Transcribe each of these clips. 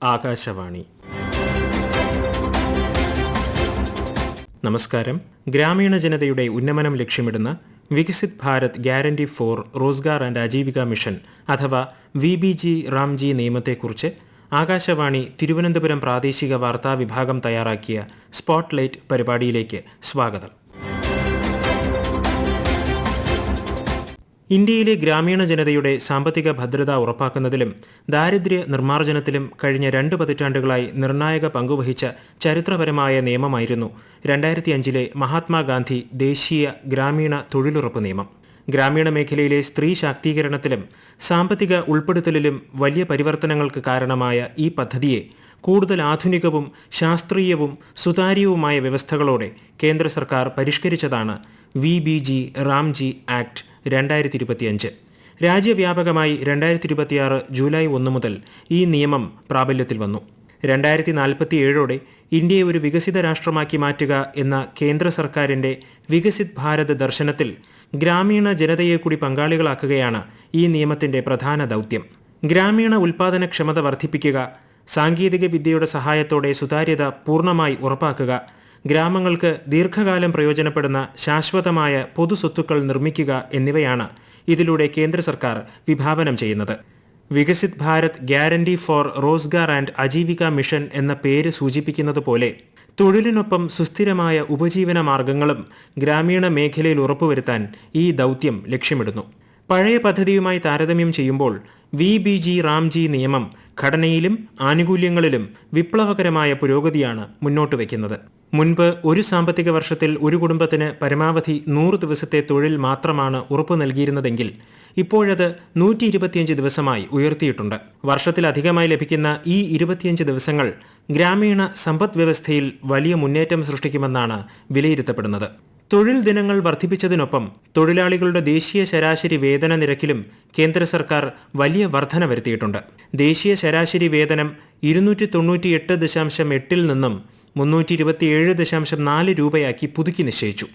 ആകാശവാണി. നമസ്കാരം. ഗ്രാമീണ ജനതയുടെ ഉന്നമനം ലക്ഷ്യമിടുന്ന Viksit Bharat guarantee for Rozgar and Aajeevika mission അഥവാ VBG റാംജി നിയമത്തെക്കുറിച്ച് ആകാശവാണി തിരുവനന്തപുരം പ്രാദേശിക വാർത്താ വിഭാഗം തയ്യാറാക്കിയ സ്പോട്ട്ലൈറ്റ് പരിപാടിയിലേക്ക് സ്വാഗതം. ഇന്ത്യയിലെ ഗ്രാമീണ ജനതയുടെ സാമ്പത്തിക ഭദ്രത ഉറപ്പാക്കുന്നതിലും ദാരിദ്ര്യ നിർമ്മാർജ്ജനത്തിലും കഴിഞ്ഞ 2 പതിറ്റാണ്ടുകളായി നിർണായക പങ്കുവഹിച്ച ചരിത്രപരമായ നിയമമായിരുന്നു 2005 മഹാത്മാഗാന്ധി ദേശീയ ഗ്രാമീണ തൊഴിലുറപ്പ് നിയമം. ഗ്രാമീണ മേഖലയിലെ സ്ത്രീ ശാക്തീകരണത്തിലും സാമ്പത്തിക ഉൾപ്പെടുത്തലിലും വലിയ പരിവർത്തനങ്ങൾക്ക് കാരണമായ ഈ പദ്ധതിയെ കൂടുതൽ ആധുനികവും ശാസ്ത്രീയവും സുതാര്യവുമായ വ്യവസ്ഥകളോടെ കേന്ദ്ര സർക്കാർ പരിഷ്കരിച്ചതാണ് VBG റാംജി ആക്ട് 2025. രാജ്യവ്യാപകമായി 2026 ജൂലൈ 1 മുതൽ ഈ നിയമം പ്രാബല്യത്തിൽ വന്നു. 2047 ഇന്ത്യയെ ഒരു വികസിത രാഷ്ട്രമാക്കി മാറ്റുക എന്ന കേന്ദ്ര സർക്കാരിന്റെ വികസിത് ഭാരത് ദർശനത്തിൽ ഗ്രാമീണ ജനതയെ കൂടി പങ്കാളികളാക്കുകയാണ് ഈ നിയമത്തിന്റെ പ്രധാന ദൗത്യം. ഗ്രാമീണ ഉൽപാദനക്ഷമത വർദ്ധിപ്പിക്കുക, സാങ്കേതിക വിദ്യയുടെ സഹായത്തോടെ സുതാര്യത പൂർണ്ണമായി ഉറപ്പാക്കുക, ഗ്രാമങ്ങൾക്ക് ദീർഘകാലം പ്രയോജനപ്പെടുന്ന ശാശ്വതമായ പൊതുസ്വത്തുക്കൾ നിർമ്മിക്കുക എന്നിവയാണ് ഇതിലൂടെ കേന്ദ്ര സർക്കാർ വിഭാവനം ചെയ്യുന്നത്. Viksit Bharat guarantee for Rozgar and Aajeevika mission എന്ന പേര് സൂചിപ്പിക്കുന്നത് പോലെ തൊഴിലിനൊപ്പം സുസ്ഥിരമായ ഉപജീവന മാർഗങ്ങളും ഗ്രാമീണ മേഖലയിൽ ഉറപ്പുവരുത്താൻ ഈ ദൗത്യം ലക്ഷ്യമിടുന്നു. പഴയ പദ്ധതിയുമായി താരതമ്യം ചെയ്യുമ്പോൾ VBG റാംജി നിയമം ഘടനയിലും ആനുകൂല്യങ്ങളിലും വിപ്ലവകരമായ പുരോഗതിയാണ് മുന്നോട്ട് വയ്ക്കുന്നത്. മുൻപ് ഒരു സാമ്പത്തിക വർഷത്തിൽ ഒരു കുടുംബത്തിന് പരമാവധി 100 ദിവസത്തെ തൊഴിൽ മാത്രമാണ് ഉറപ്പു നൽകിയിരുന്നതെങ്കിൽ ഇപ്പോഴത് 125 ദിവസമായി ഉയർത്തിയിട്ടുണ്ട്. വർഷത്തിലധികമായി ലഭിക്കുന്ന ഈ 25 ദിവസങ്ങൾ ഗ്രാമീണ സമ്പദ് വ്യവസ്ഥയിൽ വലിയ മുന്നേറ്റം സൃഷ്ടിക്കുമെന്നാണ് വിലയിരുത്തപ്പെടുന്നത്. തൊഴിൽ ദിനങ്ങൾ വർദ്ധിപ്പിച്ചതിനൊപ്പം തൊഴിലാളികളുടെ ദേശീയ ശരാശരി വേതന നിരക്കിലും കേന്ദ്ര സർക്കാർ വലിയ വർധന വരുത്തിയിട്ടുണ്ട്. ദേശീയ ശരാശരി വേതനം 298.8 നിന്നും 327.4 രൂപയാക്കി പുതുക്കി നിശ്ചയിച്ചു.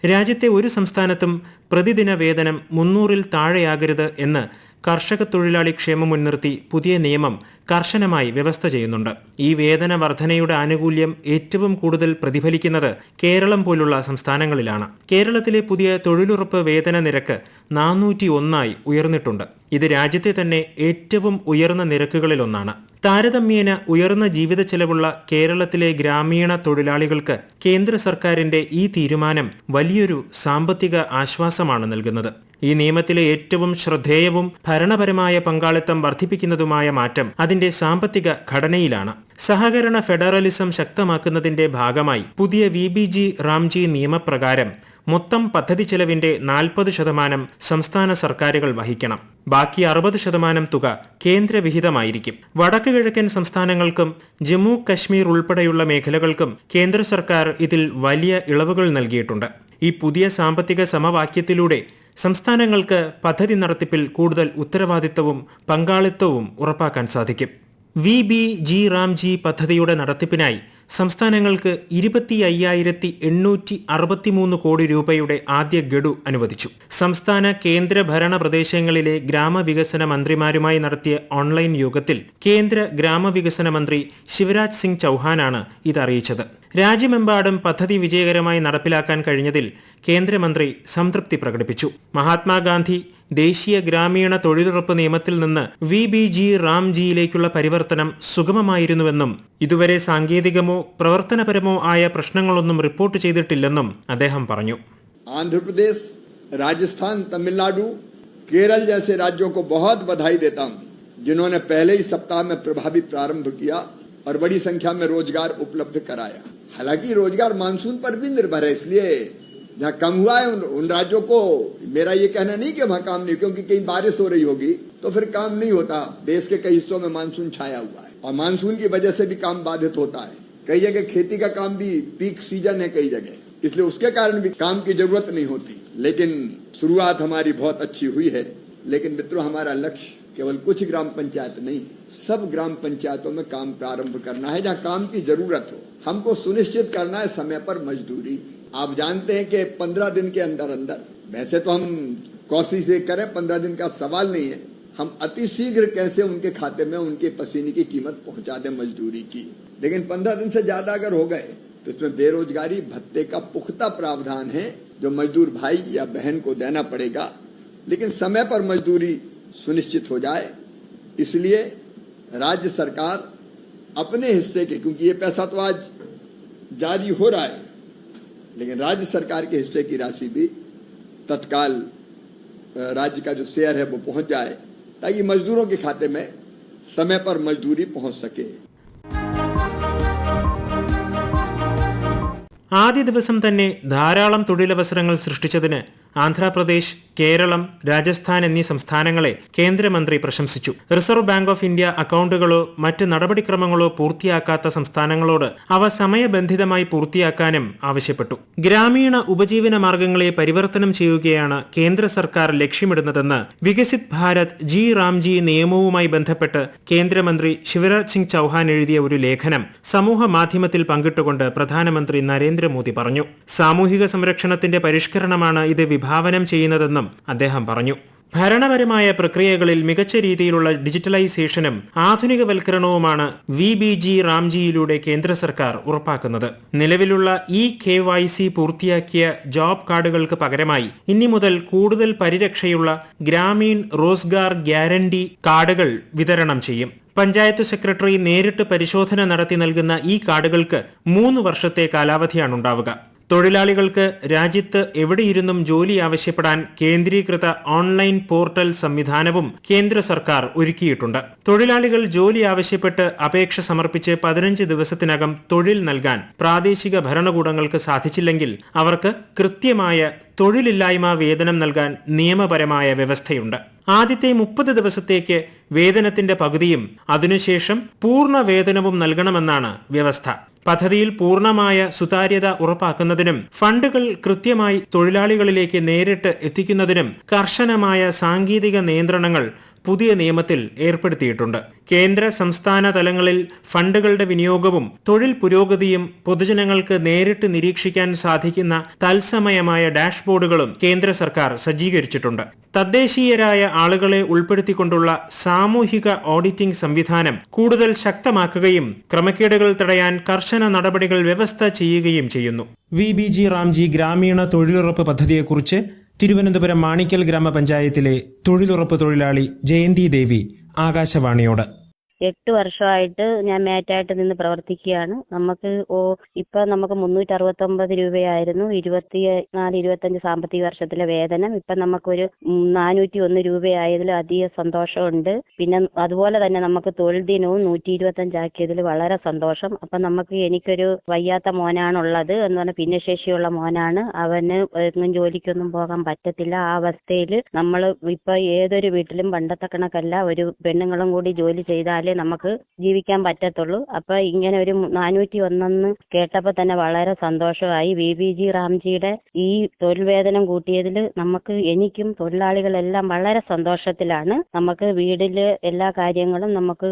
രാജ്യത്തെ ഒരു സംസ്ഥാനത്തും പ്രതിദിന വേതനം 300-ൽ താഴെയാകരുത് എന്ന് കർഷക തൊഴിലാളി ക്ഷേമം മുൻനിർത്തി പുതിയ നിയമം കർശനമായി വ്യവസ്ഥ ചെയ്യുന്നുണ്ട്. ഈ വേതന വർധനയുടെ ആനുകൂല്യം ഏറ്റവും കൂടുതൽ പ്രതിഫലിക്കുന്നത് കേരളം പോലുള്ള സംസ്ഥാനങ്ങളിലാണ്. കേരളത്തിലെ പുതിയ തൊഴിലുറപ്പ് വേതന നിരക്ക് 401 ഉയർന്നിട്ടുണ്ട്. ഇത് രാജ്യത്തെ തന്നെ ഏറ്റവും ഉയർന്ന നിരക്കുകളിലൊന്നാണ്. താരതമ്യേന ഉയർന്ന ജീവിത ചെലവുള്ള കേരളത്തിലെ ഗ്രാമീണ തൊഴിലാളികൾക്ക് കേന്ദ്ര സർക്കാരിന്റെ ഈ തീരുമാനം വലിയൊരു സാമ്പത്തിക ആശ്വാസമാണ് നൽകുന്നത്. ഈ നിയമത്തിലെ ഏറ്റവും ശ്രദ്ധേയവും ഭരണപരമായ പങ്കാളിത്തം വർദ്ധിപ്പിക്കുന്നതുമായ മാറ്റം അതിന്റെ സാമ്പത്തിക ഘടനയിലാണ്. സഹകരണ ഫെഡറലിസം ശക്തമാക്കുന്നതിന്റെ ഭാഗമായി പുതിയ VBG റാംജി നിയമപ്രകാരം മൊത്തം പദ്ധതി ചെലവിന്റെ 40% സംസ്ഥാന സർക്കാരുകൾ വഹിക്കണം. ബാക്കി 60% തുക കേന്ദ്രവിഹിതമായിരിക്കും. വടക്ക് കിഴക്കൻ സംസ്ഥാനങ്ങൾക്കും ജമ്മു കശ്മീർ ഉൾപ്പെടെയുള്ള മേഖലകൾക്കും കേന്ദ്ര സർക്കാർ ഇതിൽ വലിയ ഇളവുകൾ നൽകിയിട്ടുണ്ട്. ഈ പുതിയ സാമ്പത്തിക സമവാക്യത്തിലൂടെ സംസ്ഥാനങ്ങൾക്ക് പദ്ധതി നടത്തിപ്പിൽ കൂടുതൽ ഉത്തരവാദിത്തവും പങ്കാളിത്തവും ഉറപ്പാക്കാൻ സാധിക്കും. VBG റാംജി പദ്ധതിയുടെ നടത്തിപ്പിനായി സംസ്ഥാനങ്ങൾക്ക് 25,863 കോടി രൂപയുടെ ആദ്യ ഗഡു അനുവദിച്ചു. സംസ്ഥാന കേന്ദ്ര ഭരണ പ്രദേശങ്ങളിലെ ഗ്രാമവികസന മന്ത്രിമാരുമായി നടത്തിയ ഓൺലൈൻ യോഗത്തിൽ കേന്ദ്ര ഗ്രാമവികസന മന്ത്രി ശിവരാജ് സിംഗ് ചൌഹാനാണ് ഇതറിയിച്ചത്. രാജ്യമെമ്പാടും പദ്ധതി വിജയകരമായി നടപ്പിലാക്കാൻ കഴിഞ്ഞതിൽ കേന്ദ്രമന്ത്രി സംതൃപ്തി പ്രകടിപ്പിച്ചു. മഹാത്മാഗാന്ധി ദേശീയ ഗ്രാമീണ തൊഴിലുറപ്പ് നിയമത്തിൽ നിന്ന് VBG റാംജിയിലേക്കുള്ള പരിവർത്തനം സുഗമമായിരുന്നുവെന്നും ഇതുവരെ സാങ്കേതികമോ പ്രവർത്തനപരമോ ആയ പ്രശ്നങ്ങളൊന്നും റിപ്പോർട്ട് ചെയ്തിട്ടില്ലെന്നും അദ്ദേഹം പറഞ്ഞു. ആന്ധ്രാപ്രദേശ്, രാജസ്ഥാൻ, തമിഴ്നാടു, केरल जैसे राज्यों को बहुत बधाई देता हूं जिन्होंने पहले ही सप्ताह में प्रभावी प्रारंभ किया और बड़ी संख्या में रोजगार उपलब्ध कराया. हालांकि रोजगार मानसून पर भी निर्भर है, इसलिए जहाँ कम हुआ है उन राज्यों को मेरा ये कहना नहीं कि वहां काम नहीं, क्योंकि कहीं बारिश हो रही होगी तो फिर काम नहीं होता. देश के कई हिस्सों में मानसून छाया हुआ है और मानसून की वजह से भी काम बाधित होता है. कई जगह खेती का काम भी पीक सीजन है कई जगह, इसलिए उसके कारण भी काम की जरूरत नहीं होती. लेकिन शुरुआत हमारी बहुत अच्छी हुई है. लेकिन मित्रों, हमारा लक्ष्य केवल कुछ ग्राम पंचायत नहीं, सब ग्राम पंचायतों में काम प्रारंभ करना है जहाँ काम की जरूरत हो. हमको सुनिश्चित करना है समय पर मजदूरी. आप जानते हैं कि 15 दिन के अंदर अंदर, वैसे तो हम कोशिश से करें, 15 दिन का सवाल नहीं है, हम अतिशीघ्र कैसे उनके खाते में उनके पसीने की कीमत पहुंचा दें मजदूरी की। लेकिन 15 दिन से ज्यादा अगर हो गए तो इसमें बेरोजगारी भत्ते का पुख्ता प्रावधान है जो मजदूर भाई या बहन को देना पड़ेगा, लेकिन समय पर मजदूरी सुनिश्चित हो जाए। इसलिए राज्य सरकार अपने हिस्से के, क्योंकि ये पैसा तो आज जारी हो रहा है, लेकिन राज्य सरकार के हिस्से की राशि भी तत्काल राज्य का जो शेयर है वो पहुंच जाए, ताकि मजदूरों के खाते में समय पर मजदूरी पहुंच सके। ആദ്യ ദിവസം തന്നെ ധാരാളം തൊഴിലവസരങ്ങൾ സൃഷ്ടിച്ചതിന് ആന്ധ്രാപ്രദേശ്, കേരളം, രാജസ്ഥാൻ എന്നീ സംസ്ഥാനങ്ങളെ കേന്ദ്രമന്ത്രി പ്രശംസിച്ചു. റിസർവ് ബാങ്ക് ഓഫ് ഇന്ത്യ അക്കൗണ്ടുകളോ മറ്റ് നടപടിക്രമങ്ങളോ പൂർത്തിയാക്കാത്ത സംസ്ഥാനങ്ങളോട് അവ സമയബന്ധിതമായി പൂർത്തിയാക്കാനും ആവശ്യപ്പെട്ടു. ഗ്രാമീണ ഉപജീവന മാർഗങ്ങളെ പരിവർത്തനം ചെയ്യുകയാണ് കേന്ദ്ര സർക്കാർ ലക്ഷ്യമിടുന്നതെന്ന് വികസിത് ഭാരത് ജി റാംജി നിയമവുമായി ബന്ധപ്പെട്ട് കേന്ദ്രമന്ത്രി ശിവരാജ് സിംഗ് ചൌഹാൻ എഴുതിയ ഒരു ലേഖനം സമൂഹ മാധ്യമത്തിൽ പങ്കിട്ടുകൊണ്ട് പ്രധാനമന്ത്രി നരേന്ദ്രമോദി പറഞ്ഞു. സാമൂഹിക സംരക്ഷണത്തിന്റെ പരിഷ്കരണമാണ് ഇത് വിഭാവനം ചെയ്യുന്നതെന്നും അദ്ദേഹം പറഞ്ഞു. ഭരണപരമായ പ്രക്രിയകളിൽ മികച്ച രീതിയിലുള്ള ഡിജിറ്റലൈസേഷനും ആധുനികവൽക്കരണവുമാണ് VBG റാംജിയിലൂടെ കേന്ദ്ര സർക്കാർ ഉറപ്പാക്കുന്നത്. നിലവിലുള്ള KYC പൂർത്തിയാക്കിയ ജോബ് കാർഡുകൾക്ക് പകരമായി ഇനി മുതൽ കൂടുതൽ പരിരക്ഷയുള്ള ഗ്രാമീൺ റോസ്ഗാർ ഗ്യാരണ്ടി കാർഡുകൾ വിതരണം ചെയ്യും. പഞ്ചായത്ത് സെക്രട്ടറി നേരിട്ട് പരിശോധന നടത്തി നൽകുന്ന ഈ കാർഡുകൾക്ക് 3 വർഷത്തെ കാലാവധിയാണുണ്ടാവുക. തൊഴിലാളികൾക്ക് രാജ്യത്ത് എവിടെയിരുന്നും ജോലി ആവശ്യപ്പെടാൻ കേന്ദ്രീകൃത ഓൺലൈൻ പോർട്ടൽ സംവിധാനവും കേന്ദ്ര സർക്കാർ ഒരുക്കിയിട്ടുണ്ട്. തൊഴിലാളികൾ ജോലി ആവശ്യപ്പെട്ട് അപേക്ഷ സമർപ്പിച്ച് 15 ദിവസത്തിനകം തൊഴിൽ നൽകാൻ പ്രാദേശിക ഭരണകൂടങ്ങൾക്ക് സാധിച്ചില്ലെങ്കിൽ അവർക്ക് കൃത്യമായ തൊഴിലില്ലായ്മ വേതനം നൽകാൻ നിയമപരമായ വ്യവസ്ഥയുണ്ട്. ആദ്യത്തെ 30 ദിവസത്തേക്ക് വേതനത്തിന്റെ പകുതിയും അതിനുശേഷം പൂർണ്ണ വേതനവും നൽകണമെന്നാണ് വ്യവസ്ഥ. പദ്ധതിയിൽ പൂർണ്ണമായ സുതാര്യത ഉറപ്പാക്കുന്നതിനും ഫണ്ടുകൾ കൃത്യമായി തൊഴിലാളികളിലേക്ക് നേരിട്ട് എത്തിക്കുന്നതിനും കർശനമായ സാങ്കേതിക നിയന്ത്രണങ്ങൾ പുതിയ നിയമത്തിൽ ഏർപ്പെടുത്തിയിട്ടുണ്ട്. കേന്ദ്ര സംസ്ഥാന തലങ്ങളിൽ ഫണ്ടുകളുടെ വിനിയോഗവും തൊഴിൽ പുരോഗതിയും പൊതുജനങ്ങൾക്ക് നേരിട്ട് നിരീക്ഷിക്കാൻ സാധിക്കുന്ന തത്സമയമായ ഡാഷ്ബോർഡുകളും കേന്ദ്ര സർക്കാർ സജ്ജീകരിച്ചിട്ടുണ്ട്. തദ്ദേശീയരായ ആളുകളെ ഉൾപ്പെടുത്തിക്കൊണ്ടുള്ള സാമൂഹിക ഓഡിറ്റിംഗ് സംവിധാനം കൂടുതൽ ശക്തമാക്കുകയും ക്രമക്കേടുകൾ തടയാൻ കർശന നടപടികൾ വ്യവസ്ഥ ചെയ്യുകയും ചെയ്യുന്നു. VBG റാംജി ഗ്രാമീണ തൊഴിലുറപ്പ് പദ്ധതിയെക്കുറിച്ച് തിരുവനന്തപുരം മാണിക്കൽ ഗ്രാമപഞ്ചായത്തിലെ തൊഴിലുറപ്പ് തൊഴിലാളി ജയന്തി ദേവി ആകാശവാണിയോട്. 8 വർഷമായിട്ട് ഞാൻ മേറ്റായിട്ട് നിന്ന് പ്രവർത്തിക്കുകയാണ്. ഇപ്പൊ നമുക്ക് 369 രൂപയായിരുന്നു 24-25 സാമ്പത്തിക വർഷത്തിലെ വേതനം. ഇപ്പൊ നമുക്കൊരു 401 രൂപയായതിൽ അധികം സന്തോഷമുണ്ട്. പിന്നെ അതുപോലെ തന്നെ നമുക്ക് തൊഴിൽ ദിനവും 125 ആക്കിയതിൽ വളരെ സന്തോഷം. അപ്പൊ എനിക്കൊരു വയ്യാത്ത മോനാണുള്ളത് എന്ന് പറഞ്ഞാൽ ഭിന്നശേഷിയുള്ള മോനാണ്. അവന് എങ്ങും ജോലിക്കൊന്നും പോകാൻ പറ്റത്തില്ല. ആ അവസ്ഥയിൽ നമ്മൾ ഇപ്പൊ ഏതൊരു വീട്ടിലും പണ്ടത്തെ കണക്കല്ല, ഒരു പെണ്ണുങ്ങളും കൂടി ജോലി ചെയ്താൽ നമുക്ക് ജീവിക്കാൻ പറ്റത്തുള്ളൂ. അപ്പൊ ഇങ്ങനെ ഒരു 401 കേട്ടപ്പോ തന്നെ വളരെ സന്തോഷമായി. VBG റാംജിയുടെ ഈ തൊഴിൽ വേതനം കൂട്ടിയതിൽ എനിക്കും തൊഴിലാളികളെല്ലാം വളരെ സന്തോഷത്തിലാണ്. നമുക്ക് വീട്ടില് എല്ലാ കാര്യങ്ങളും നമുക്ക്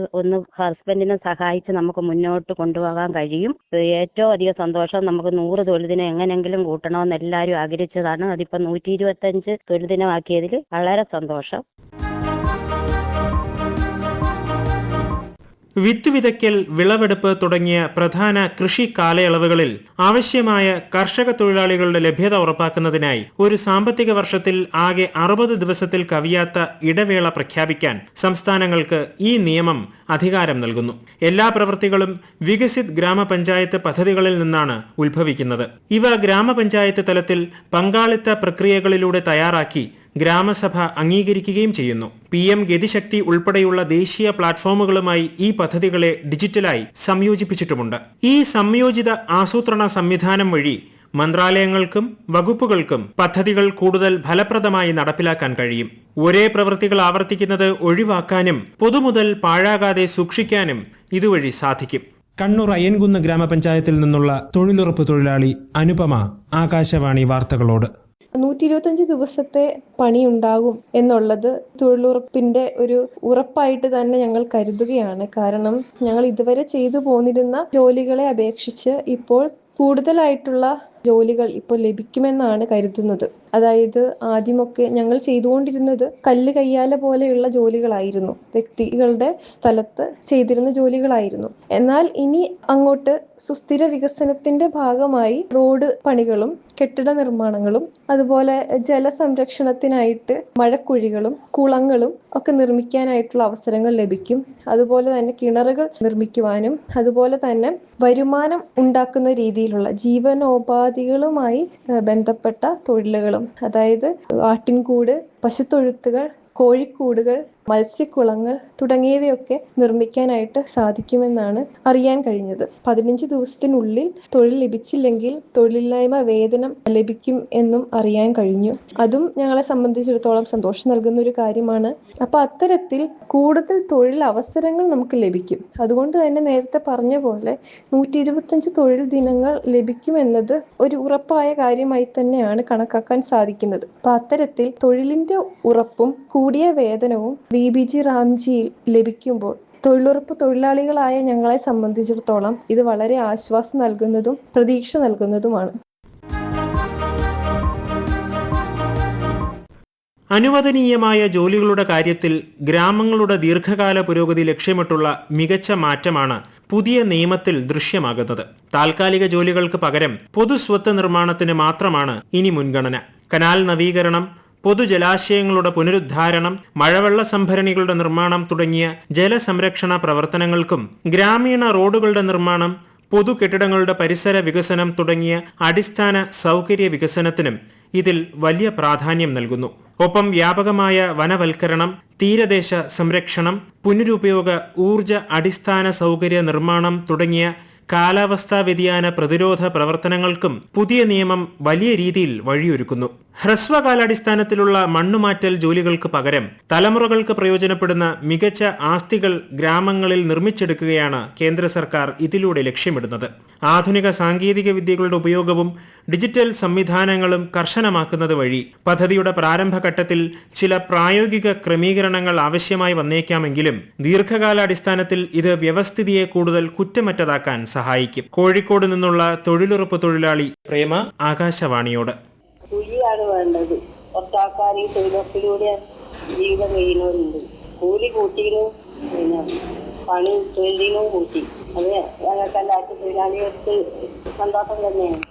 ഹസ്ബൻഡിനെ സഹായിച്ച് നമുക്ക് മുന്നോട്ട് കൊണ്ടുപോകാൻ കഴിയും. ഏറ്റവും അധികം സന്തോഷം നമുക്ക് 100 തൊഴിൽ ദിനം എങ്ങനെങ്കിലും കൂട്ടണമെന്ന് എല്ലാവരും ആഗ്രഹിച്ചതാണ്. അതിപ്പോ 125 തൊഴിൽ ദിനമാക്കിയതിൽ വളരെ സന്തോഷം. വിത്ത് വിതയ്ക്കൽ, വിളവെടുപ്പ് തുടങ്ങിയ പ്രധാന കൃഷി കാലയളവുകളിൽ ആവശ്യമായ കർഷക തൊഴിലാളികളുടെ ലഭ്യത ഉറപ്പാക്കുന്നതിനായി ഒരു സാമ്പത്തിക വർഷത്തിൽ ആകെ 60 ദിവസത്തിൽ കവിയാത്ത ഇടവേള പ്രഖ്യാപിക്കാൻ സംസ്ഥാനങ്ങൾക്ക് ഈ നിയമം അധികാരം നൽകുന്നു. എല്ലാ പ്രവൃത്തികളും വികസിത് ഗ്രാമപഞ്ചായത്ത് പദ്ധതികളിൽ നിന്നാണ് ഉത്ഭവിക്കുന്നത്. ഇവ ഗ്രാമപഞ്ചായത്ത് തലത്തിൽ പങ്കാളിത്ത പ്രക്രിയകളിലൂടെ തയ്യാറാക്കി ഗ്രാമസഭ അംഗീകരിക്കുകയും ചെയ്യുന്നു. PM ഗതിശക്തി ഉൾപ്പെടെയുള്ള ദേശീയ പ്ലാറ്റ്ഫോമുകളുമായി ഈ പദ്ധതികളെ ഡിജിറ്റലായി സംയോജിപ്പിച്ചിട്ടുമുണ്ട്. ഈ സംയോജിത ആസൂത്രണ സംവിധാനം വഴി മന്ത്രാലയങ്ങൾക്കും വകുപ്പുകൾക്കും പദ്ധതികൾ കൂടുതൽ ഫലപ്രദമായി നടപ്പിലാക്കാൻ കഴിയും. ഒരേ പ്രവൃത്തികൾ ആവർത്തിക്കുന്നത് ഒഴിവാക്കാനും പൊതുമുതൽ പാഴാകാതെ സൂക്ഷിക്കാനും ഇതുവഴി സാധിക്കും. കണ്ണൂർ അയ്യൻകുന്ന് ഗ്രാമപഞ്ചായത്തിൽ നിന്നുള്ള തൊഴിലുറപ്പ് തൊഴിലാളി അനുപമ ആകാശവാണി വാർത്തകളോട്. 125 ദിവസത്തെ പണി ഉണ്ടാകും എന്നുള്ളത് തൊഴിലുറപ്പിന്റെ ഒരു ഉറപ്പായിട്ട് തന്നെ ഞങ്ങൾ കരുതുകയാണ്. കാരണം ഞങ്ങൾ ഇതുവരെ ചെയ്തു പോന്നിരുന്ന ജോലികളെ അപേക്ഷിച്ച് ഇപ്പോൾ കൂടുതലായിട്ടുള്ള ജോലികൾ ഇപ്പോൾ ലഭിക്കുമെന്നാണ് കരുതുന്നത്. അതായത് ആദ്യമൊക്കെ ഞങ്ങൾ ചെയ്തുകൊണ്ടിരുന്നത് കല്ല് കയ്യാല പോലെയുള്ള ജോലികളായിരുന്നു, വ്യക്തികളുടെ സ്ഥലത്ത് ചെയ്തിരുന്ന ജോലികളായിരുന്നു. എന്നാൽ ഇനി അങ്ങോട്ട് സുസ്ഥിര വികസനത്തിന്റെ ഭാഗമായി റോഡ് പണികളും കെട്ടിട നിർമ്മാണങ്ങളും അതുപോലെ ജലസംരക്ഷണത്തിനായിട്ട് മഴക്കുഴികളും കുളങ്ങളും ഒക്കെ നിർമ്മിക്കാനായിട്ടുള്ള അവസരങ്ങൾ ലഭിക്കും. അതുപോലെ തന്നെ കിണറുകൾ നിർമ്മിക്കുവാനും അതുപോലെ തന്നെ വരുമാനം ഉണ്ടാക്കുന്ന രീതിയിലുള്ള ജീവനോപാധികളുമായി ബന്ധപ്പെട്ട തൊഴിലുകളും, അതായത് ആട്ടിൻകൂട്, പശുത്തൊഴുത്തുകൾ, കോഴിക്കൂടുകൾ, മത്സ്യക്കുളങ്ങൾ തുടങ്ങിയവയൊക്കെ നിർമ്മിക്കാനായിട്ട് സാധിക്കുമെന്നാണ് അറിയാൻ കഴിഞ്ഞത്. 15 ദിവസത്തിനുള്ളിൽ തൊഴിൽ ലഭിച്ചില്ലെങ്കിൽ തൊഴിലില്ലായ്മ വേതനം ലഭിക്കും എന്നും അറിയാൻ കഴിഞ്ഞു. അതും ഞങ്ങളെ സംബന്ധിച്ചിടത്തോളം സന്തോഷം നൽകുന്ന ഒരു കാര്യമാണ്. അപ്പൊ അത്തരത്തിൽ കൂടുതൽ തൊഴിൽ അവസരങ്ങൾ നമുക്ക് ലഭിക്കും. അതുകൊണ്ട് തന്നെ നേരത്തെ പറഞ്ഞ പോലെ 125 തൊഴിൽ ദിനങ്ങൾ ലഭിക്കുമെന്നത് ഒരു ഉറപ്പായ കാര്യമായി തന്നെയാണ് കണക്കാക്കാൻ സാധിക്കുന്നത്. അപ്പൊ അത്തരത്തിൽ തൊഴിലിന്റെ ഉറപ്പും കൂടിയ വേതനവും VBG റാംജിയിൽ ലഭിക്കുമ്പോൾ തൊഴിലുറപ്പ് തൊഴിലാളികളായ ഞങ്ങളെ സംബന്ധിച്ചിടത്തോളം ഇത് വളരെ ആശ്വാസം നൽകുന്നതും പ്രതീക്ഷ നൽകുന്നതുമാണ്. അനുവദനീയമായ ജോലികളുടെ കാര്യത്തിൽ ഗ്രാമങ്ങളുടെ ദീർഘകാല പുരോഗതി ലക്ഷ്യമിട്ടുള്ള മികച്ച മാറ്റമാണ് പുതിയ നിയമത്തിൽ ദൃശ്യമാകുന്നത്. താൽക്കാലിക ജോലികൾക്ക് പകരം പൊതുസ്വത്ത് നിർമ്മാണത്തിന് മാത്രമാണ് ഇനി മുൻഗണന. കനാൽ നവീകരണം, പൊതുജലാശയങ്ങളുടെ പുനരുദ്ധാരണം, മഴവെള്ള സംഭരണികളുടെ നിർമ്മാണം തുടങ്ങിയ ജലസംരക്ഷണ പ്രവർത്തനങ്ങൾക്കും ഗ്രാമീണ റോഡുകളുടെ നിർമ്മാണം, പൊതു കെട്ടിടങ്ങളുടെ പരിസര വികസനം തുടങ്ങിയ അടിസ്ഥാന സൗകര്യ വികസനത്തിനും ഇതിൽ വലിയ പ്രാധാന്യം നൽകുന്നു. ഒപ്പം വ്യാപകമായ വനവൽക്കരണം, തീരദേശ സംരക്ഷണം, പുനരുപയോഗ ഊർജ അടിസ്ഥാന സൗകര്യ നിർമ്മാണം തുടങ്ങിയ കാലാവസ്ഥാ വ്യതിയാന പ്രതിരോധ പ്രവർത്തനങ്ങൾക്കും പുതിയ നിയമം വലിയ രീതിയിൽ വഴിയൊരുക്കുന്നു. ഹ്രസ്വകാലാടിസ്ഥാനത്തിലുള്ള മണ്ണുമാറ്റൽ ജോലികൾക്ക് പകരം തലമുറകൾക്ക് പ്രയോജനപ്പെടുന്ന മികച്ച ആസ്തികൾ ഗ്രാമങ്ങളിൽ നിർമ്മിച്ചെടുക്കുകയാണ് കേന്ദ്ര സർക്കാർ ഇതിലൂടെ ലക്ഷ്യമിടുന്നത്. ആധുനിക സാങ്കേതിക വിദ്യകളുടെ ഉപയോഗവും ഡിജിറ്റൽ സംവിധാനങ്ങളും കർശനമാക്കുന്നത് വഴി പദ്ധതിയുടെ പ്രാരംഭഘട്ടത്തിൽ ചില പ്രായോഗിക ക്രമീകരണങ്ങൾ ആവശ്യമായി വന്നേക്കാമെങ്കിലും ദീർഘകാലാടിസ്ഥാനത്തിൽ ഇത് വ്യവസ്ഥിതിയെ കൂടുതൽ കുറ്റമറ്റതാക്കാൻ സഹായിക്കും. കോഴിക്കോട് നിന്നുള്ള തൊഴിലുറപ്പ് തൊഴിലാളി പ്രേമ ആകാശവാണിയോട്. കൂലിയാണ് വേണ്ടത്. കുറച്ചാൾക്കാർ ഈ തൊഴിലുറപ്പിലൂടെ ജീവിതം കഴിയുന്നവരുണ്ട്. കൂലി കൂട്ടിയും പിന്നെ പണി തൊഴിലിനും കൂട്ടി. അത് ഞങ്ങൾക്ക് എല്ലാവർക്കും തൊഴിലാളികൾക്ക് സന്തോഷം തന്നെയാണ്.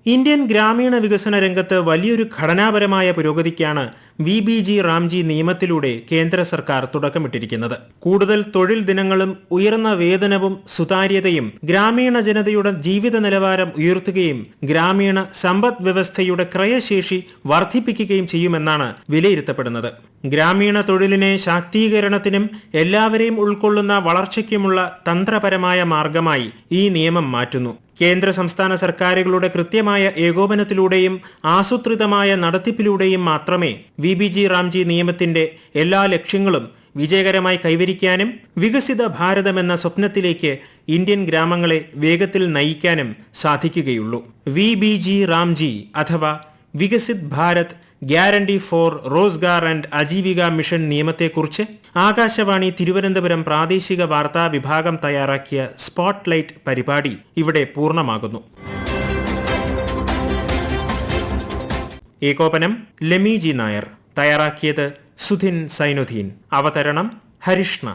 ഇന്ത്യൻ ഗ്രാമീണ വികസന രംഗത്ത് വലിയൊരു ഘടനാപരമായ പുരോഗതിക്കാണ് VBG റാംജി നിയമത്തിലൂടെ കേന്ദ്ര സർക്കാർ തുടക്കമിട്ടിരിക്കുന്നത്. കൂടുതൽ തൊഴിൽ ദിനങ്ങളും ഉയർന്ന വേതനവും സുതാര്യതയും ഗ്രാമീണ ജനതയുടെ ജീവിത നിലവാരം ഉയർത്തുകയും ഗ്രാമീണ സമ്പദ് വ്യവസ്ഥയുടെ ക്രയശേഷി വർദ്ധിപ്പിക്കുകയും ചെയ്യുമെന്നാണ് വിലയിരുത്തപ്പെടുന്നത്. ഗ്രാമീണ തൊഴിലിനെ ശാക്തീകരണത്തിനും എല്ലാവരെയും ഉൾക്കൊള്ളുന്ന വളർച്ചയ്ക്കുമുള്ള തന്ത്രപരമായ മാർഗമായി ഈ നിയമം മാറ്റുന്നു. കേന്ദ്ര സംസ്ഥാന സർക്കാരുകളുടെ കൃത്യമായ ഏകോപനത്തിലൂടെയും ആസൂത്രിതമായ നടത്തിപ്പിലൂടെയും മാത്രമേ VBG റാംജി നിയമത്തിന്റെ എല്ലാ ലക്ഷ്യങ്ങളും വിജയകരമായി കൈവരിക്കാനും വികസിത ഭാരതം എന്ന സ്വപ്നത്തിലേക്ക് ഇന്ത്യൻ ഗ്രാമങ്ങളെ വേഗത്തിൽ നയിക്കാനും സാധിക്കുകയുള്ളൂ. VBG റാംജി അഥവാ Viksit Bharat guarantee for Rozgar and Ajeevika mission നിയമത്തെക്കുറിച്ച് ആകാശവാണി തിരുവനന്തപുരം പ്രാദേശിക വാർത്താ വിഭാഗം തയ്യാറാക്കിയ സ്പോട്ട്ലൈറ്റ് പരിപാടി ഇവിടെ പൂർണ്ണമാകുന്നു. ഏകോപനം ലെമി ജി നായർ. തയ്യാറാക്കിയത് സുധിൻ സൈനുദ്ദീൻ. അവതരണം ഹരിഷ്ണ.